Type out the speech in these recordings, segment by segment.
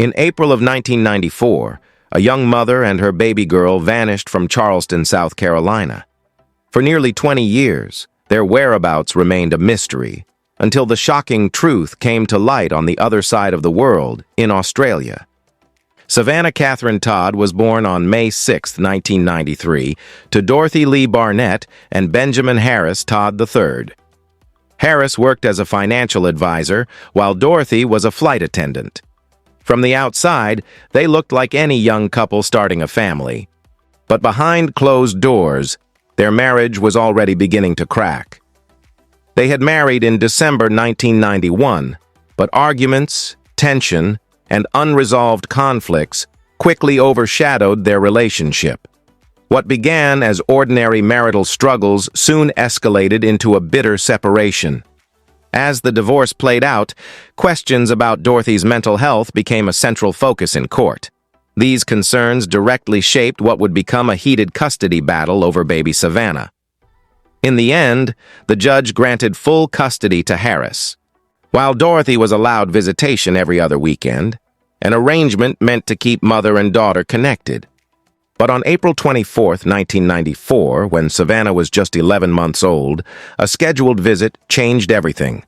In April of 1994, a young mother and her baby girl vanished from Charleston, South Carolina. For nearly 20 years, their whereabouts remained a mystery, until the shocking truth came to light on the other side of the world, in Australia. Savannah Catherine Todd was born on May 6, 1993, to Dorothy Lee Barnett and Benjamin Harris Todd III. Harris worked as a financial advisor, while Dorothy was a flight attendant. From the outside, they looked like any young couple starting a family. But behind closed doors, their marriage was already beginning to crack. They had married in December 1991, but arguments, tension, and unresolved conflicts quickly overshadowed their relationship. What began as ordinary marital struggles soon escalated into a bitter separation. As the divorce played out, questions about Dorothy's mental health became a central focus in court. These concerns directly shaped what would become a heated custody battle over baby Savannah. In the end, the judge granted full custody to Harris, while Dorothy was allowed visitation every other weekend, an arrangement meant to keep mother and daughter connected. But on April 24, 1994, when Savannah was just 11 months old, a scheduled visit changed everything.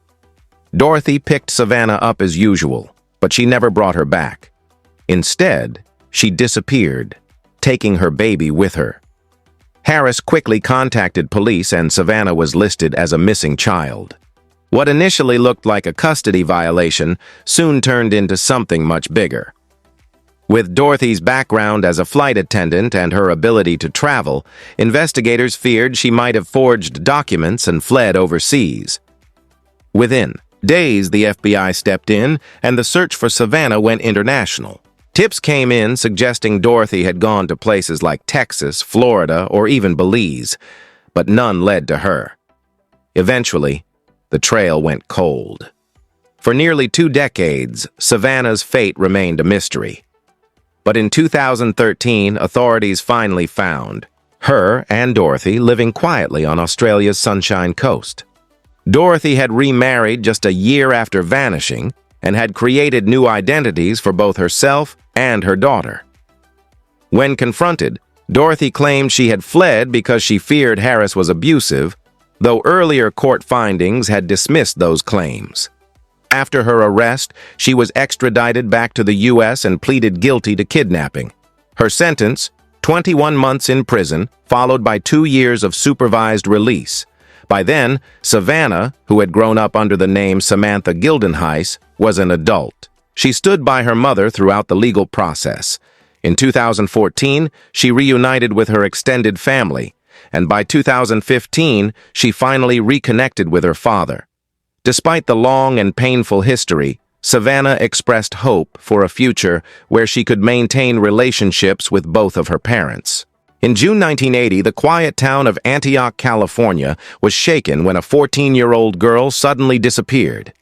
Dorothy picked Savannah up as usual, but she never brought her back. Instead, she disappeared, taking her baby with her. Harris quickly contacted police and Savannah was listed as a missing child. What initially looked like a custody violation soon turned into something much bigger. With Dorothy's background as a flight attendant and her ability to travel, investigators feared she might have forged documents and fled overseas. Within days, the FBI stepped in and the search for Savannah went international. Tips came in suggesting Dorothy had gone to places like Texas, Florida, or even Belize, but none led to her. Eventually, the trail went cold. For nearly 2 decades, Savannah's fate remained a mystery. But in 2013, authorities finally found her and Dorothy living quietly on Australia's Sunshine Coast. Dorothy had remarried just a year after vanishing and had created new identities for both herself and her daughter. When confronted, Dorothy claimed she had fled because she feared Harris was abusive, though earlier court findings had dismissed those claims. After her arrest, she was extradited back to the U.S. and pleaded guilty to kidnapping. Her sentence, 21 months in prison, followed by 2 years of supervised release. By then, Savannah, who had grown up under the name Samantha Gildenheis, was an adult. She stood by her mother throughout the legal process. In 2014, she reunited with her extended family, and by 2015, she finally reconnected with her father. Despite the long and painful history, Savannah expressed hope for a future where she could maintain relationships with both of her parents. In June 1980, the quiet town of Antioch, California, was shaken when a 14-year-old girl suddenly disappeared.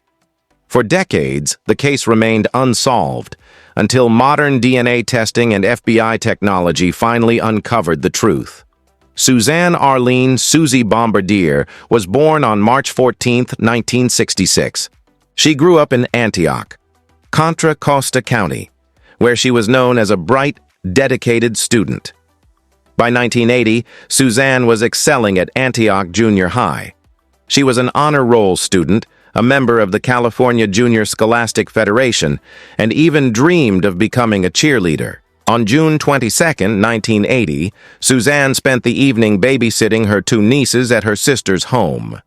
For decades, the case remained unsolved, until modern DNA testing and FBI technology finally uncovered the truth. Suzanne Arlene Susie Bombardier was born on March 14, 1966. She grew up in Antioch, Contra Costa County, where she was known as a bright, dedicated student. By 1980, Suzanne was excelling at Antioch Junior High. She was an honor roll student, a member of the California Junior Scholastic Federation, and even dreamed of becoming a cheerleader. On June 22, 1980, Suzanne spent the evening babysitting her 2 nieces at her sister's home.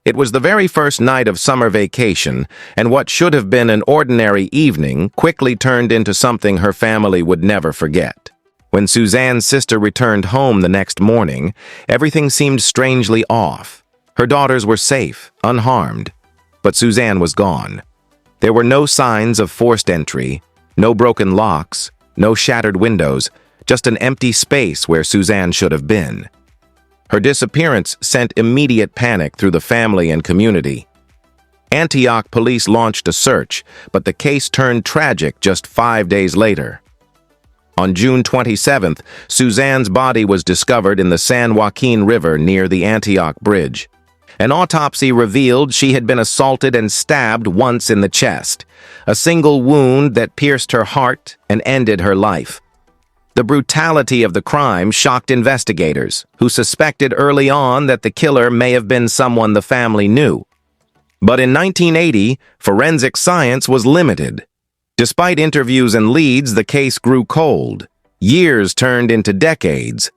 It was the very first night of summer vacation, and what should have been an ordinary evening quickly turned into something her family would never forget. When Suzanne's sister returned home the next morning, everything seemed strangely off. Her daughters were safe, unharmed, but Suzanne was gone. There were no signs of forced entry, no broken locks, no shattered windows, just an empty space where Suzanne should have been. Her disappearance sent immediate panic through the family and community. Antioch police launched a search, but the case turned tragic just 5 days later. On June 27th, Suzanne's body was discovered in the San Joaquin River near the Antioch Bridge. An autopsy revealed she had been assaulted and stabbed once in the chest, a single wound that pierced her heart and ended her life. The brutality of the crime shocked investigators, who suspected early on that the killer may have been someone the family knew. But in 1980, forensic science was limited. Despite interviews and leads, the case grew cold. Years turned into decades.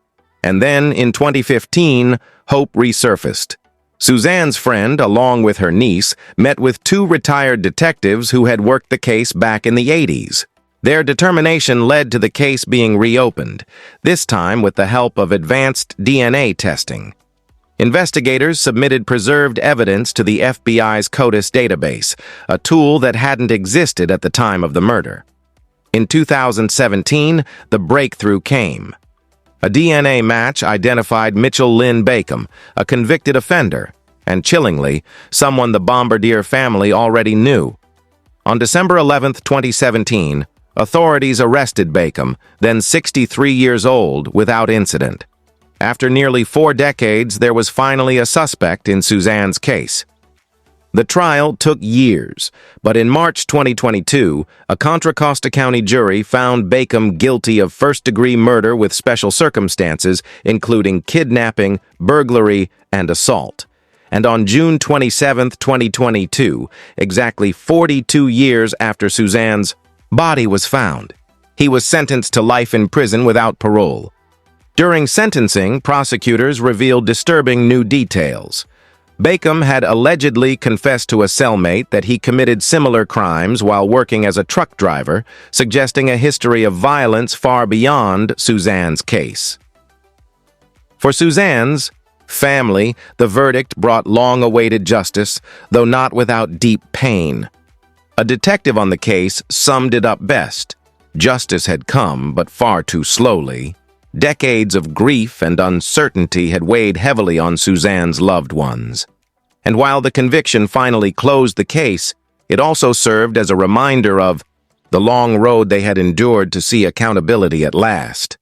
And then, in 2015, hope resurfaced. Suzanne's friend, along with her niece, met with two retired detectives who had worked the case back in the 80s. Their determination led to the case being reopened, this time with the help of advanced DNA testing. Investigators submitted preserved evidence to the FBI's CODIS database, a tool that hadn't existed at the time of the murder. In 2017, the breakthrough came. A DNA match identified Mitchell Lynn Bacon, a convicted offender, and chillingly, someone the Bombardier family already knew. On December 11, 2017, authorities arrested Bacon, then 63 years old, without incident. After nearly 4 decades, there was finally a suspect in Suzanne's case. The trial took years, but in March 2022, a Contra Costa County jury found Bacon guilty of first-degree murder with special circumstances, including kidnapping, burglary, and assault. And on June 27, 2022, exactly 42 years after Suzanne's body was found, he was sentenced to life in prison without parole. During sentencing, prosecutors revealed disturbing new details. Bacon had allegedly confessed to a cellmate that he committed similar crimes while working as a truck driver, suggesting a history of violence far beyond Suzanne's case. For Suzanne's family, the verdict brought long-awaited justice, though not without deep pain. A detective on the case summed it up best. Justice had come, but far too slowly. Decades of grief and uncertainty had weighed heavily on Suzanne's loved ones. And while the conviction finally closed the case, it also served as a reminder of the long road they had endured to see accountability at last.